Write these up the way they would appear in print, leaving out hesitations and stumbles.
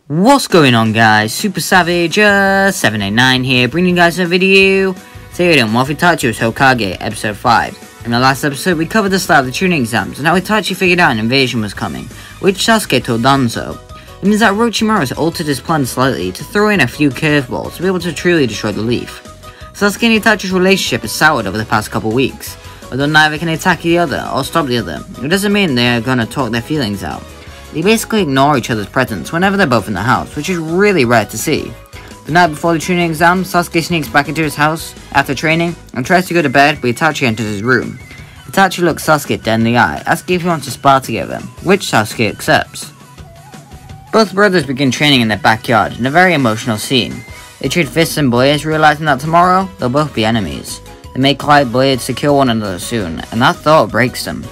What's going on, guys? Super Savage 789 here, bringing you guys a video. Today we're doing Itachi was Hokage, episode 5. In the last episode, we covered the start of the tuning exams and how Itachi figured out an invasion was coming, which Sasuke told Danzo. It means that Orochimaru's altered his plan slightly to throw in a few curveballs to be able to truly destroy the leaf. Sasuke and Itachi's relationship has soured over the past couple weeks, although neither can attack the other or stop the other. It doesn't mean they are gonna talk their feelings out. They basically ignore each other's presence whenever they're both in the house, which is really rare to see. The night before the tuning exam, Sasuke sneaks back into his house after training and tries to go to bed, but Itachi enters his room. Itachi looks Sasuke dead in the eye, asking if he wants to spar together, which Sasuke accepts. Both brothers begin training in their backyard in a very emotional scene. They trade fists and blades, realizing that tomorrow they'll both be enemies. They may collide blades to kill one another soon, and that thought breaks them.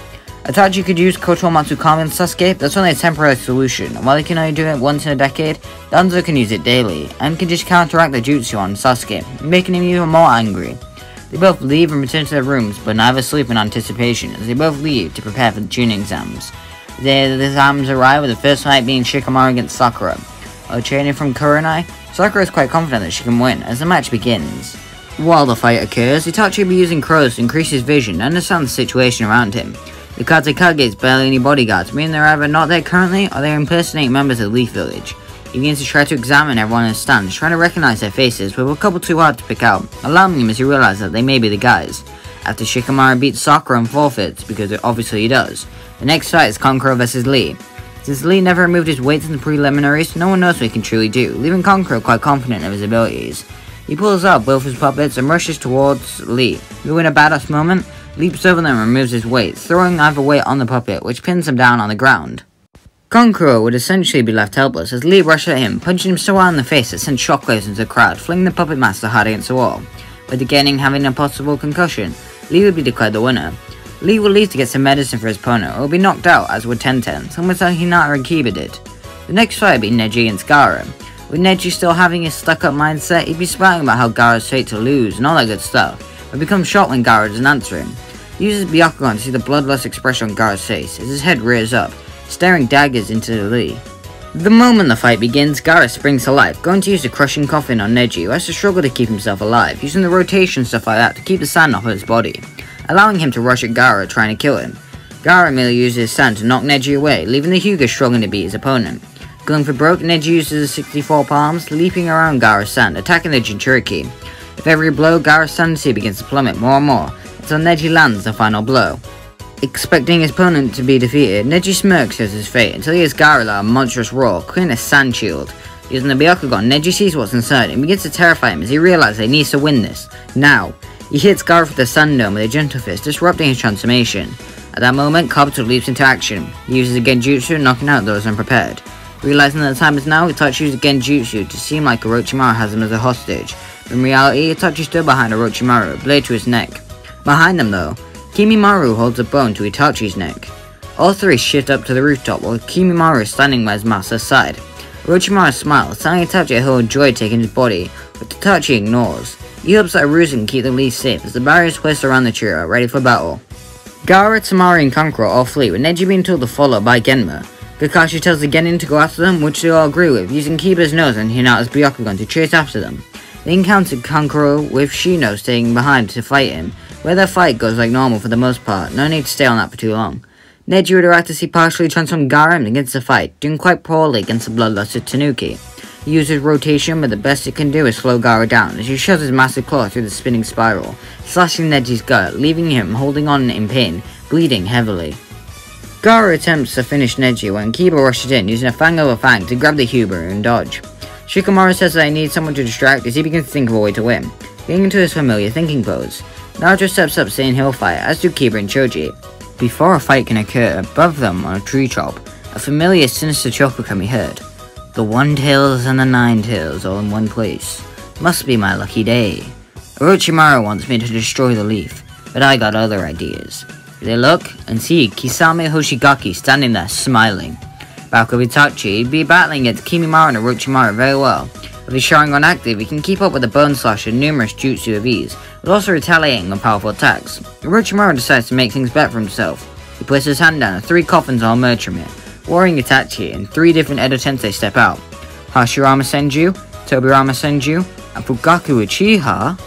Itachi could use Koto Matsukami on Sasuke, but that's only a temporary solution, and while he can only do it once in a decade, Danzo can use it daily, and can just counteract the jutsu on Sasuke, making him even more angry. They both leave and return to their rooms, but neither sleep in anticipation, as they both leave to prepare for the tuning exams. The day the exams arrive, with the first fight being Shikamaru against Sakura. While training from Kurenai, Sakura is quite confident that she can win, as the match begins. While the fight occurs, Itachi will be using crows to increase his vision and understand the situation around him. The Hokage has barely any bodyguards, meaning they're either not there currently or they're impersonating members of the Leaf Village. He begins to try to examine everyone in his stands, trying to recognize their faces, with a couple too hard to pick out, alarming him as he realizes that they may be the guys. After Shikamaru beats Sakura and forfeits, because obviously he does, the next fight is Kankuro vs Lee. Since Lee never removed his weights in the preliminaries, no one knows what he can truly do, leaving Kankuro quite confident of his abilities. He pulls out both his puppets and rushes towards Lee, who in a badass moment, leaps over them and removes his weight, throwing either weight on the puppet, which pins him down on the ground. Kankuro would essentially be left helpless as Lee rushed at him, punching him so hard in the face that sent shockwaves into the crowd, flinging the puppet master hard against the wall. With the Genin having a possible concussion, Lee would be declared the winner. Lee will leave to get some medicine for his opponent, or will be knocked out, as would Tenten, similar to how Hinata and Kiba did. The next fight would be Neji against Gaara. With Neji still having his stuck-up mindset, he'd be spouting about how Gaara's fate to lose and all that good stuff, but becomes shocked when Gaara doesn't answer him. He uses Byakugan to see the bloodlust expression on Gaara's face as his head rears up, staring daggers into Lee. The moment the fight begins, Gaara springs to life, going to use the crushing coffin on Neji, who has to struggle to keep himself alive, using the rotation stuff like that to keep the sand off of his body, allowing him to rush at Gaara trying to kill him. Gaara merely uses his sand to knock Neji away, leaving the Hyuga struggling to beat his opponent. Going for broke, Neji uses his 64 palms, leaping around Gaara's sand, attacking the Jinchuriki. With every blow, Gaara's sanity begins to plummet more and more, until Neji lands the final blow. Expecting his opponent to be defeated, Neji smirks at his fate until he hears Gaara let a monstrous roar, creating a sand shield. Using the Byakugan, Neji sees what's inside and begins to terrify him as he realizes he needs to win this, now. He hits Gaara with the Sand Dome with a gentle fist, disrupting his transformation. At that moment, Kabuto leaps into action. He uses a Genjutsu, knocking out those unprepared. Realizing that the time is now, Itachi uses a Genjutsu to seem like Orochimaru has him as a hostage. In reality, Itachi stood behind Orochimaru, blade to his neck. Behind them though, Kimimaro holds a bone to Itachi's neck. All three shift up to the rooftop while Kimimaro is standing by his master's side. Orochimaru smiles, telling Itachi a whole joy taking his body, but Itachi ignores. He hopes that Arusa can keep the leaf safe as the barrier is placed around the trio, ready for battle. Gaara, Tamari and Kankuro all flee, with Neji being told to follow by Genma. Kakashi tells the Genin to go after them, which they all agree with, using Kiba's nose and Hinata's Byakugan to chase after them. They encounter Kankuro with Shino staying behind to fight him, where their fight goes like normal for the most part, no need to stay on that for too long. Neji would like to see partially transformed Gaara and begins the fight, doing quite poorly against the bloodlusted Tanuki. He uses rotation, but the best it can do is slow Gaara down as he shoves his massive claw through the spinning spiral, slashing Neji's gut, leaving him holding on in pain, bleeding heavily. Gaara attempts to finish Neji when Kiba rushes in, using a fang over fang to grab the Huber and dodge. Shikamaru says that he needs someone to distract as he begins to think of a way to win, getting into his familiar thinking pose. Naruto steps up saying he'll fight, as do Kiba and Choji. Before a fight can occur, above them on a tree top, a familiar sinister chuckle can be heard. The 1 tails and the 9 tails all in one place. Must be my lucky day. Orochimaru wants me to destroy the leaf, but I got other ideas. They look and see Kisame Hoshigaki standing there smiling. Back with Itachi, he'd be battling against Kimimaro and Orochimaru very well, With his Sharingan active, he can keep up with the Bone Slash and numerous jutsu of ease, but also retaliating on powerful attacks. Orochimaru decides to make things better for himself. He places his hand down and 3 coffins all emerge from it. Warring Itachi and 3 different Edo Tensei step out. Hashirama Senju, Tobirama Senju, and Fugaku Uchiha.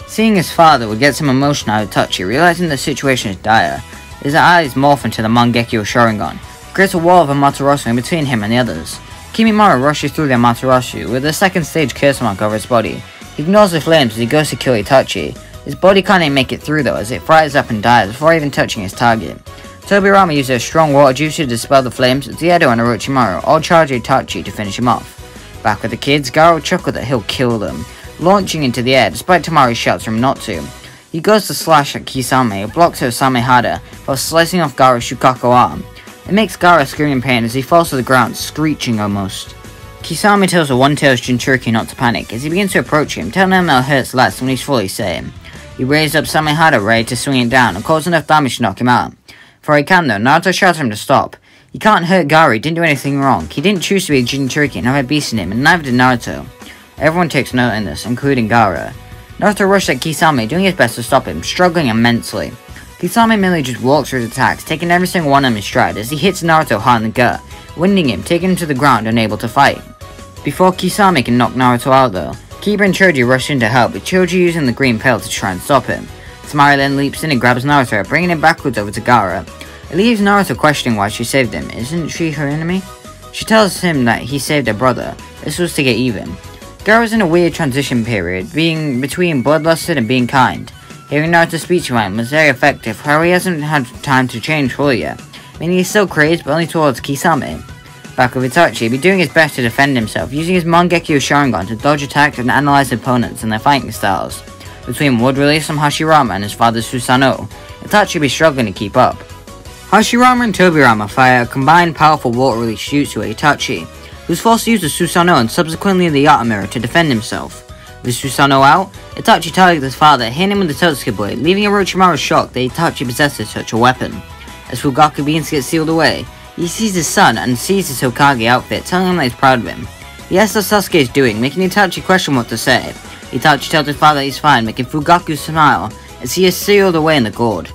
Seeing his father would get some emotion out of Itachi, realizing the situation is dire, his eyes morph into the Mangekyo Sharingan, creates a wall of Amaterasu in between him and the others. Kimimaro rushes through the Amaterasu with a second stage curse mark over his body. He ignores the flames as he goes to kill Itachi. His body can't even make it through though, as it fries up and dies before even touching his target. Tobirama uses a strong water juice to dispel the flames as Edo and Orochimaru all charge Itachi to finish him off. Back with the kids, Garo chuckled that he'll kill them, launching into the air despite Tamaru's shouts for him not to. He goes to slash at Kisame, who blocks her Samehada while slicing off Garo's Shukaku arm. It makes Garo scream in pain as he falls to the ground, screeching almost. Kisame tells the One-Tailed Jinchuriki not to panic as he begins to approach him, telling him that it hurts less when he's fully sane. He raises up Samehada ready to swing it down and causes enough damage to knock him out. Before he can though, Naruto shouts at him to stop. He can't hurt Garo, he didn't do anything wrong. He didn't choose to be a Jinchuriki and have a beast in him, and neither did Naruto. Everyone takes note in this, including Garo. Naruto rushes at Kisame, doing his best to stop him, struggling immensely. Kisame merely just walks through his attacks, taking every single one of him in stride as he hits Naruto hard in the gut, winding him, taking him to the ground, unable to fight. Before Kisame can knock Naruto out though, Kiba and Choji rush in to help, with Choji using the green pill to try and stop him. Tamari then leaps in and grabs Naruto, bringing him backwards over to Gaara. It leaves Naruto questioning why she saved him. Isn't she her enemy? She tells him that he saved her brother. This was to get even. Gaara's in a weird transition period, being between bloodlusted and being kind. Hearing Naruto's speech about him was very effective, however he hasn't had time to change fully yet, meaning he's still crazed but only towards Kisame. Back with Itachi, he'd be doing his best to defend himself, using his Mangekyo Sharingan to dodge attacks and analyze opponents and their fighting styles. Between wood release from Hashirama and his father's Susanoo, Itachi would be struggling to keep up. Hashirama and Tobirama fire a combined powerful water release jutsu at Itachi, who was forced to use the Susanoo and subsequently the Yata Mirror to defend himself. With Susanoo out, Itachi targets his father, hitting him with the Totsuki blade, leaving Orochimaru shocked that Itachi possesses such a weapon. As Fugaku begins to get sealed away, he sees his son and sees his Hokage outfit, telling him that he's proud of him. He asks what Sasuke is doing, making Itachi question what to say. Itachi tells his father he's fine, making Fugaku smile as he is sealed away in the gourd.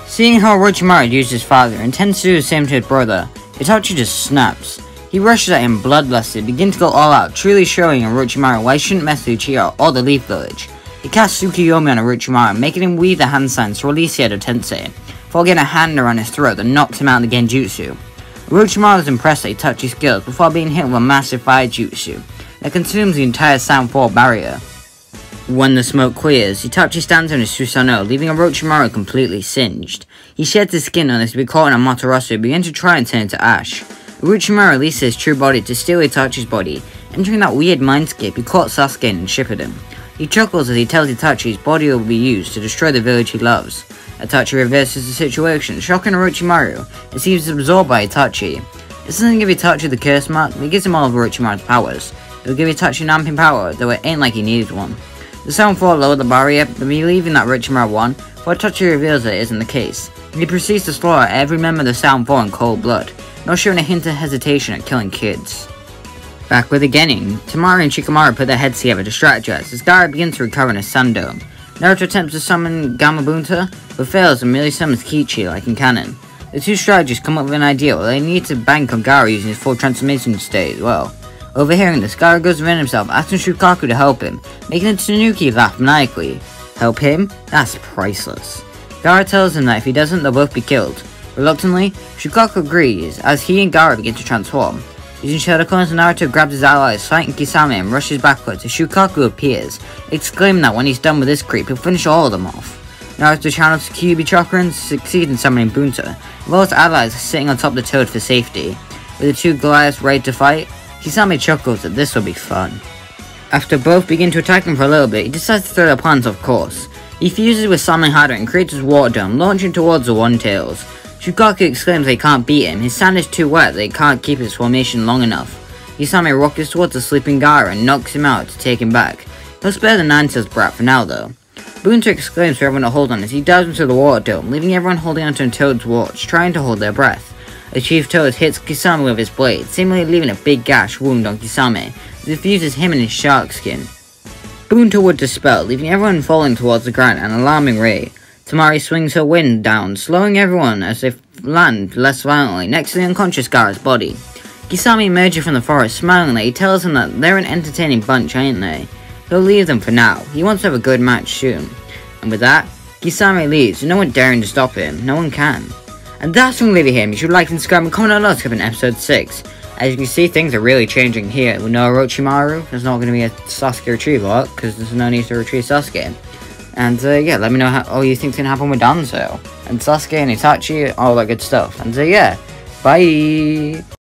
Seeing how Orochimaru used his father and intends to do the same to his brother, Itachi just snaps. He rushes at him bloodlusted, begins to go all out, truly showing Orochimaru why he shouldn't mess with Uchiha or the Leaf Village. He casts Tsukiyomi on Orochimaru, making him weave the hand signs to release the Edo Tensei, before getting a hand around his throat that knocks him out of the Genjutsu. Orochimaru is impressed at Itachi's skills before being hit with a massive fire jutsu that consumes the entire Sound 4 barrier. When the smoke clears, Itachi stands on his Susanoo, leaving Orochimaru completely singed. He sheds his skin on this to be caught in Amaterasu and begins to try and turn into ash. Orochimaru releases his true body to steal Itachi's body, entering that weird mindscape he caught Sasuke in and shipped him. He chuckles as he tells Itachi his body will be used to destroy the village he loves. Itachi reverses the situation, shocking Orochimaru as he is absorbed by Itachi. This doesn't give Itachi the curse mark, but it gives him all of Orochimaru's powers. It will give Itachi an amping power, though it ain't like he needed one. The Sound 4 lowered the barrier, but believing that Orochimaru won, but Itachi reveals that it isn't the case. He proceeds to slaughter every member of the Sound 4 in cold blood, not showing a hint of hesitation at killing kids. Back with the Genin, Temari and Shikamaru put their heads together to strategize as Gaara begins to recover in his Sun Dome. Naruto attempts to summon Gamabunta, but fails and merely summons Kichi like in canon. The two strategists come up with an idea where they need to bank on Gaara using his full transformation state as well. Overhearing this, Gaara goes within himself, asking Shukaku to help him, making the Tanuki laugh maniacally. Help him? That's priceless. Gaara tells him that if he doesn't, they'll both be killed. Reluctantly, Shukaku agrees, as he and Gaara begin to transform. Using Shadow Clones, Naruto grabs his allies, fighting Kisame, and rushes backwards as Shukaku appears, exclaiming that when he's done with this creep, he'll finish all of them off. Naruto channels Kyuubi Chakra and succeeds in summoning Bunta, while his allies are sitting on top of the toad for safety. With the two Goliaths ready to fight, Kisame chuckles that this will be fun. After both begin to attack him for a little bit, he decides to throw their plans off course. He fuses with Samehada and creates his water dome, launching towards the One-Tails. Shukaku exclaims they can't beat him, his sand is too wet, they can't keep his formation long enough. Kisame rockets towards the sleeping Gaara and knocks him out to take him back. He'll spare the Nine-Tails brat for now though. Bunta exclaims for everyone to hold on as he dives into the water dome, leaving everyone holding onto Toad's watch, trying to hold their breath. The Chief Toad hits Kisame with his blade, seemingly leaving a big gash wound on Kisame, diffuses him in his shark skin. Bunta would dispel, leaving everyone falling towards the ground at an alarming rate. Tamari swings her wind down, slowing everyone as they land less violently next to the unconscious Gaara's body. Kisame emerges from the forest smilingly. He tells them that they're an entertaining bunch, ain't they? He'll leave them for now. He wants to have a good match soon. And with that, Kisame leaves, with no one daring to stop him. No one can. And that's when we leave it here. You should like and subscribe and comment on us in episode 6. As you can see, things are really changing here. With no Orochimaru, there's not going to be a Sasuke retrieval arc, because there's no need to retrieve Sasuke. And yeah, let me know how you think's gonna happen with Danzo. And Sasuke and Itachi, all that good stuff. And yeah, bye!